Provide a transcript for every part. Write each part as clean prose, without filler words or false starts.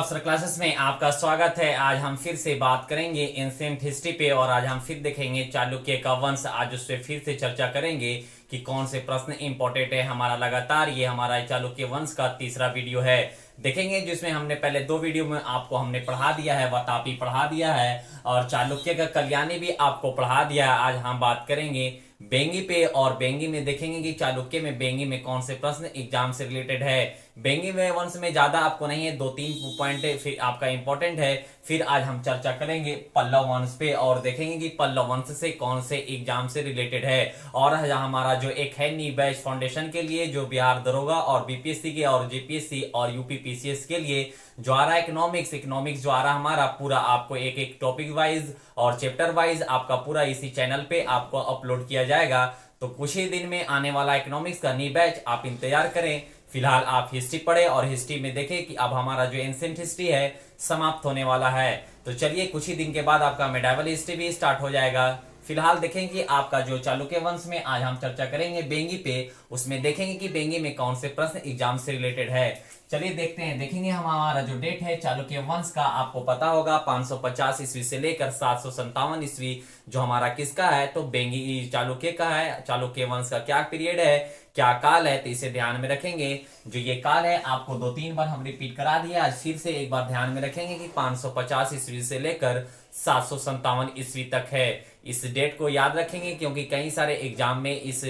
अफसर क्लासेस में आपका स्वागत है। आज हम फिर से बात करेंगे एंशिएंट हिस्ट्री पे और आज हम फिर देखेंगे चालुक्य का वंश। आज उस पर फिर से चर्चा करेंगे कि कौन से प्रश्न इंपॉर्टेंट है हमारा। लगातार ये हमारा चालुक्य वंश का तीसरा वीडियो है, देखेंगे जिसमें हमने पहले दो वीडियो में आपको हमने पढ़ा दिया है, वातापी पढ़ा दिया है और चालुक्य का कल्याणी भी आपको पढ़ा दिया है। आज हम बात करेंगे बेंगी पे और बेंगी में देखेंगे कि चालुक्य में बेंगी में कौन से प्रश्न एग्जाम से रिलेटेड है। बेंगी में वंश में ज्यादा आपको नहीं है, 2-3 पॉइंट फिर आपका इंपॉर्टेंट है। फिर आज हम चर्चा करेंगे पल्लव वंश पे और देखेंगे कि पल्लव वंश से कौन से एग्जाम से रिलेटेड है। और हमारा जो एक है नी बैच फाउंडेशन के लिए, जो बिहार दरोगा और बीपीएससी के और जेपीएससी और यूपी पीसीएस के लिए जो आ रहा है इकोनॉमिक्स जो आ रहा हमारा पूरा आपको एक एक टॉपिक वाइज और चैप्टर वाइज आपका पूरा इसी चैनल पे आपको अपलोड किया जाएगा। तो कुछ ही दिन में आने वाला इकोनॉमिक्स का नी बैच आप इंतजार करें। फिलहाल आप हिस्ट्री पढ़े और हिस्ट्री में देखें कि अब हमारा जो एंशिएंट हिस्ट्री है समाप्त होने वाला है। तो चलिए कुछ ही दिन के बाद आपका मेडावल हिस्ट्री भी स्टार्ट हो जाएगा। फिलहाल देखेंगे आपका जो चालुक्य वंश में आज हम चर्चा करेंगे बेंगी पे, उसमें देखेंगे कि बेंगी में कौन से प्रश्न एग्जाम से रिलेटेड है। चलिए देखते हैं, देखेंगे हमारा जो डेट है चालुक्य वंश का आपको पता होगा 550 ईस्वी से लेकर 757 ईस्वी जो हमारा किसका है, तो बेंगी चालुक्य का है। चालुक्य वंश का क्या पीरियड है, क्या काल है, तो इसे ध्यान में रखेंगे। जो ये काल है आपको 2-3 बार हम रिपीट करा दिया, आज फिर से एक बार ध्यान में रखेंगे कि 550 ईस्वी से लेकर 757 ईस्वी तक है। इस डेट को याद रखेंगे क्योंकि कई सारे एग्जाम में इस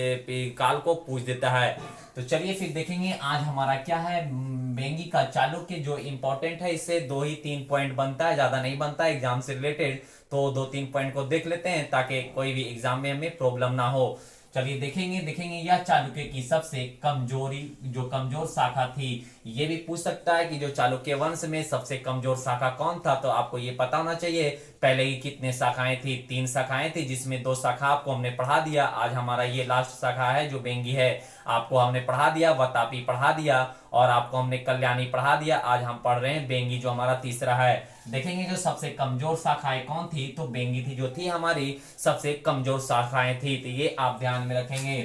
काल को पूछ देता है। तो चलिए फिर देखेंगे आज हमारा क्या है बेंगी का चालुक्य जो इंपॉर्टेंट है। इससे 2 ही 3 पॉइंट बनता है, ज्यादा नहीं बनता है एग्जाम से रिलेटेड। तो 2-3 पॉइंट को देख लेते हैं ताकि कोई भी एग्जाम में हमें प्रॉब्लम ना हो। चलिए देखेंगे यह चालुक्य की सबसे कमजोर शाखा थी। ये भी पूछ सकता है कि जो चालुक्य वंश में सबसे कमजोर शाखा कौन था, तो आपको ये पता होना चाहिए पहले ही कितने शाखाएं थी। 3 शाखाएं थी जिसमें 2 शाखा आपको हमने पढ़ा दिया। आज हमारा ये लास्ट शाखा है जो बेंगी है, आपको हमने पढ़ा दिया, वातापी पढ़ा दिया और आपको हमने कल्याणी पढ़ा दिया। आज हम पढ़ रहे हैं बेंगी जो हमारा तीसरा है। देखेंगे जो सबसे कमजोर शाखाएं कौन थी, तो बेंगी थी जो थी हमारी सबसे कमजोर शाखाएं थी। तो ये आप ध्यान में रखेंगे।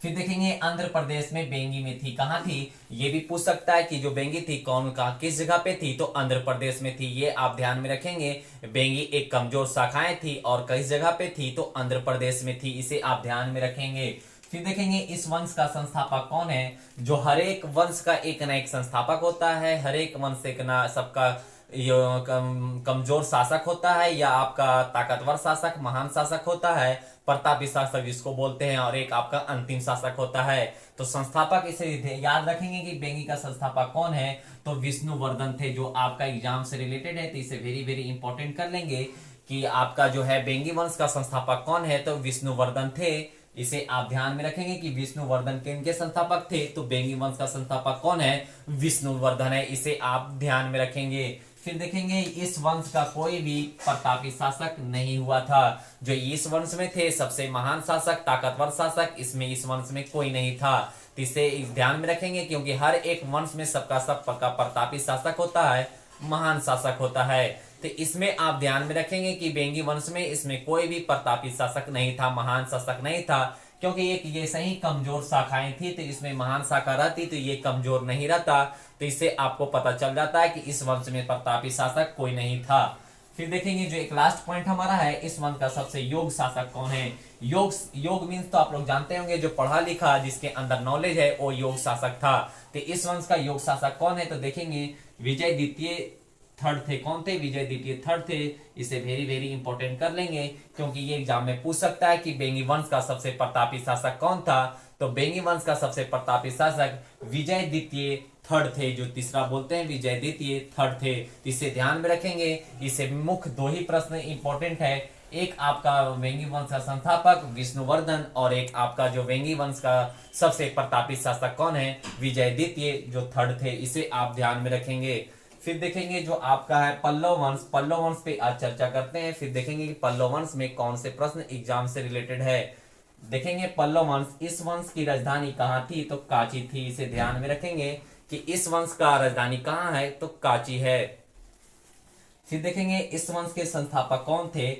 फिर देखेंगे आंध्र प्रदेश में बेंगी में थी, कहां थी, ये भी पूछ सकता है कि जो बेंगी थी कौन का किस जगह पे थी, तो आंध्र प्रदेश में थी। ये आप ध्यान में रखेंगे। बेंगी एक कमजोर शाखाएं थी और किस जगह पे थी, तो आंध्र प्रदेश में थी। इसे आप ध्यान में रखेंगे। फिर देखेंगे इस वंश का संस्थापक कौन है। जो हर एक वंश का एक ना एक संस्थापक होता है, हर एक वंश एक ना सबका कमजोर शासक होता है या आपका ताकतवर शासक महान शासक होता है, प्रतापी शासक जिसको बोलते हैं, और एक आपका अंतिम शासक होता है। तो संस्थापक इसे याद रखेंगे कि बेंगी का संस्थापक कौन है, तो विष्णुवर्धन थे, जो आपका एग्जाम से रिलेटेड है। तो इसे वेरी वेरी इंपॉर्टेंट कर लेंगे कि आपका जो है बेंगी वंश का संस्थापक कौन है, तो विष्णुवर्धन थे। इसे आप ध्यान में रखेंगे कि विष्णुवर्धन किनके संस्थापक थे, तो बेंगी वंश का संस्थापक कौन है, विष्णुवर्धन है। इसे आप ध्यान में रखेंगे। फिर देखेंगे इस वंश का कोई भी प्रतापी शासक नहीं हुआ था। जो इस वंश में थे सबसे महान शासक ताकतवर शासक, इसमें इस वंश में कोई नहीं था। तो इसे ध्यान में रखेंगे क्योंकि हर एक वंश में सबका प्रतापी शासक होता है, महान शासक होता है। तो इसमें आप ध्यान में रखेंगे कि बेंगी वंश में इसमें कोई भी प्रतापी शासक नहीं था, महान शासक नहीं था, क्योंकि एक ये सही कमजोर शाखाएं थी। तो इसमें महान शाखा रहती तो ये कमजोर नहीं रहता। तो इससे आपको पता चल जाता है कि इस वंश में प्रतापी शासक कोई नहीं था। फिर देखेंगे जो एक लास्ट पॉइंट हमारा है, इस वंश का सबसे योग शासक कौन है। योग मीन्स तो आप लोग जानते होंगे, जो पढ़ा लिखा जिसके अंदर नॉलेज है वो योग शासक था। तो इस वंश का योग शासक कौन है, तो देखेंगे विजय द्वितीय थर्ड थे। कौन थे, विजय द्वितीय थर्ड थे। इसे वेरी वेरी इंपॉर्टेंट कर लेंगे क्योंकि ये एग्जाम में पूछ सकता है कि बेंगी वंश का सबसे प्रतापी शासक कौन था। तो बेंगी वंश का सबसे प्रतापी शासक विजय द्वितीय थर्ड थे, जो तीसरा बोलते हैं विजय द्वितीय थर्ड थे। इसे ध्यान में रखेंगे। इसे मुख्य 2 ही प्रश्न इंपॉर्टेंट है, एक आपका वेंगी वंश का संस्थापक विष्णुवर्धन और एक आपका जो वेंगी वंश का सबसे प्रतापी शासक कौन है, विजय द्वितीय जो थर्ड थे। इसे आप ध्यान में रखेंगे। फिर देखेंगे जो आपका है पल्लव वंश पे आज चर्चा करते हैं। फिर देखेंगे कि पल्लव वंश में कौन से प्रश्न एग्जाम से रिलेटेड है। देखेंगे पल्लव वंश, इस वंश की राजधानी कहाँ थी, तो कांची थी। इसे ध्यान में रखेंगे कि इस वंश का राजधानी कहाँ है, तो कांची है। फिर देखेंगे इस वंश के संस्थापक कौन थे,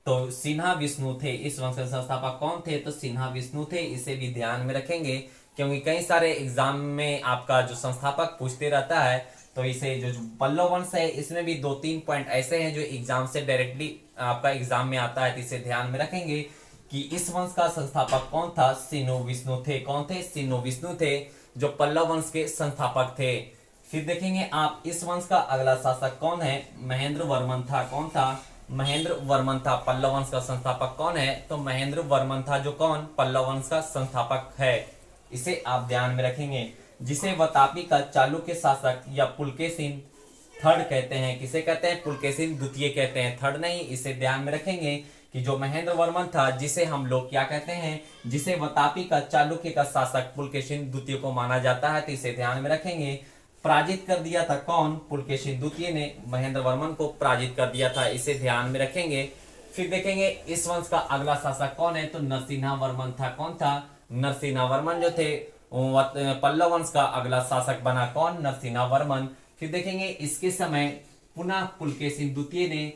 तो सिन्हा विष्णु थे। इस वंश के संस्थापक कौन थे, तो सिन्हा विष्णु थे। इसे भी ध्यान में रखेंगे क्योंकि कई सारे एग्जाम में आपका जो संस्थापक पूछते रहता है। तो इसे जो पल्लव वंश है इसमें भी 2-3 पॉइंट ऐसे हैं जो एग्जाम से डायरेक्टली आपका एग्जाम में आता है, तो इसे ध्यान में रखेंगे कि इस वंश का संस्थापक कौन था। सिनो विष्णु थे। कौन थे? सिनो विष्णु थे जो पल्लव वंश के संस्थापक थे। फिर देखेंगे आप इस वंश का अगला शासक कौन है। महेंद्र वर्मन था। कौन था? महेंद्र वर्मन था। पल्लव वंश का संस्थापक कौन है? तो महेंद्र वर्मन था जो कौन? पल्लव वंश का संस्थापक है। इसे आप ध्यान में रखेंगे। जिसे वातापी का चालुक्य शासक या पुलकेशिन थर्ड कहते हैं। किसे कहते हैं? पुलकेशिन द्वितीय कहते हैं, थर्ड नहीं। इसे ध्यान में रखेंगे कि जो महेंद्र वर्मन था जिसे हम लोग क्या कहते हैं, जिसे वातापी का चालुक्य का शासक पुलकेशिन द्वितीय को माना जाता है, तो इसे ध्यान में रखेंगे। पराजित कर दिया था कौन? पुलकेशिन द्वितीय ने महेंद्र वर्मन को पराजित कर दिया था, इसे ध्यान में रखेंगे। फिर देखेंगे इस वंश का अगला शासक कौन है, तो नरसिंहा वर्मन था। कौन था? नरसिंहा वर्मन जो थे पल्लव वंश का अगला शासक बना कौन? नरसिंहा वर्मन। फिर देखेंगे इसके समय पुनः पुलकेशिन द्वितीय ने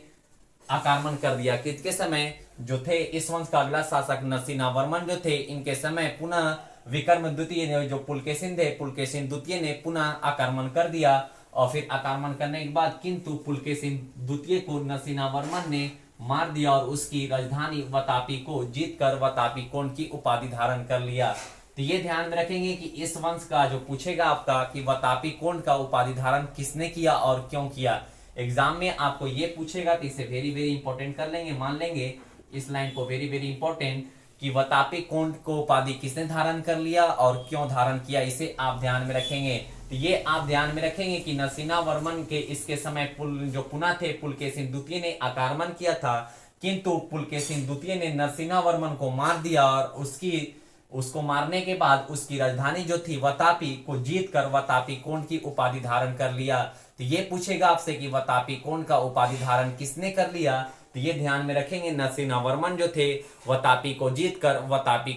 आक्रमण कर दिया। किसके समय? जो थे इस वंश का अगला शासक नरसिंहा वर्मन जो थे, इनके समय पुनः विक्रम द्वितीय ने, जो पुलकेशिन थे, पुलकेशिन द्वितीय ने पुनः आक्रमण कर दिया। और फिर आक्रमण करने के बाद किंतु पुलकेशिन द्वितीय को नरसिंहा वर्मन ने मार दिया और उसकी राजधानी वातापी को जीतकर वातापी कोण की उपाधि धारण कर लिया। तो ये ध्यान में रखेंगे कि इस वंश का जो पूछेगा आपका कि वातापी कोण का उपाधि धारण किसने किया और क्यों किया, एग्जाम में आपको ये पूछेगा, तो इसे वेरी वेरी इंपॉर्टेंट कर लेंगे, मान लेंगे इस लाइन को वेरी वेरी इंपॉर्टेंट कि वातापी कोण को उपाधि किसने धारण कर लिया और क्यों धारण किया, इसे आप ध्यान में रखेंगे। तो ये आप ध्यान में रखेंगे कि नरसिंहा वर्मन के इसके समय जो पुनः थे पुलकेशिन द्वितीय ने आक्रमण किया था, किंतु पुलकेशिन द्वितीय ने नरसिंहा वर्मन को मार दिया और उसको मारने के बाद उसकी राजधानी जो थी वातापी को जीतकर वातापी कोण की उपाधि धारण कर लिया। तो ये पूछेगा आपसे कि वातापी कोण का उपाधि धारण किसने कर लिया, तो ये ध्यान में रखेंगे नरसिंहा वर्मन जो थे वातापी को जीतकर वातापी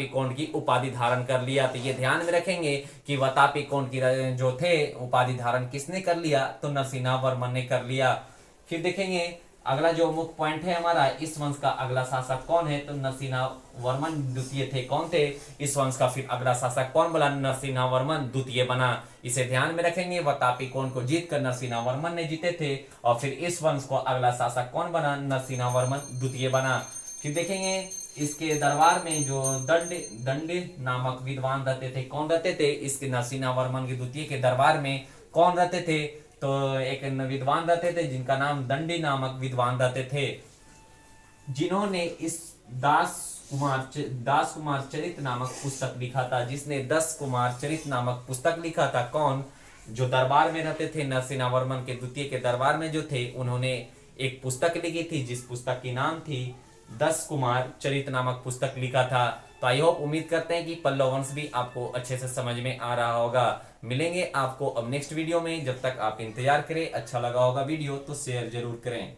कोण की उपाधि धारण कर लिया। तो ये ध्यान में रखेंगे कि वातापी कोण की जो थे उपाधि धारण किसने कर लिया, तो नरसिंहा वर्मन ने कर लिया। फिर देखेंगे अगला जो मुख्य पॉइंट है हमारा, इस वंश का अगला शासक कौन है, तो नरसिंहा वर्मन द्वितीय थे। कौन थे? इस वंश का फिर अगला शासक कौन बना? नरसिंहा वर्मन द्वितीय बना। इसे ध्यान में रखेंगे। वातापी कोण को जीतकर नरसिंहा वर्मन ने जीते थे और फिर इस वंश को अगला शासक कौन बना? नरसिंहा वर्मन द्वितीय बना। फिर देखेंगे इसके दरबार में जो दंड नामक विद्वान रहते थे, कौन रहते थे? इसके नरसिंहा वर्मन के द्वितीय के दरबार में कौन रहते थे, तो एक विद्वान रहते थे जिनका नाम दंडी नामक विद्वान रहते थे, जिन्होंने इस दास कुमार चरित नामक पुस्तक लिखा था। जिसने 10 कुमार चरित नामक पुस्तक लिखा था, कौन? जो दरबार में रहते थे नरसिंहा वर्मन के द्वितीय के दरबार में जो थे, उन्होंने एक पुस्तक लिखी थी जिस पुस्तक की नाम थी 10 कुमार चरित नामक पुस्तक लिखा था। तो आई होप, उम्मीद करते हैं कि पल्लव वंश भी आपको अच्छे से समझ में आ रहा होगा। मिलेंगे आपको अब नेक्स्ट वीडियो में। जब तक आप इंतजार करें, अच्छा लगा होगा वीडियो तो शेयर जरूर करें।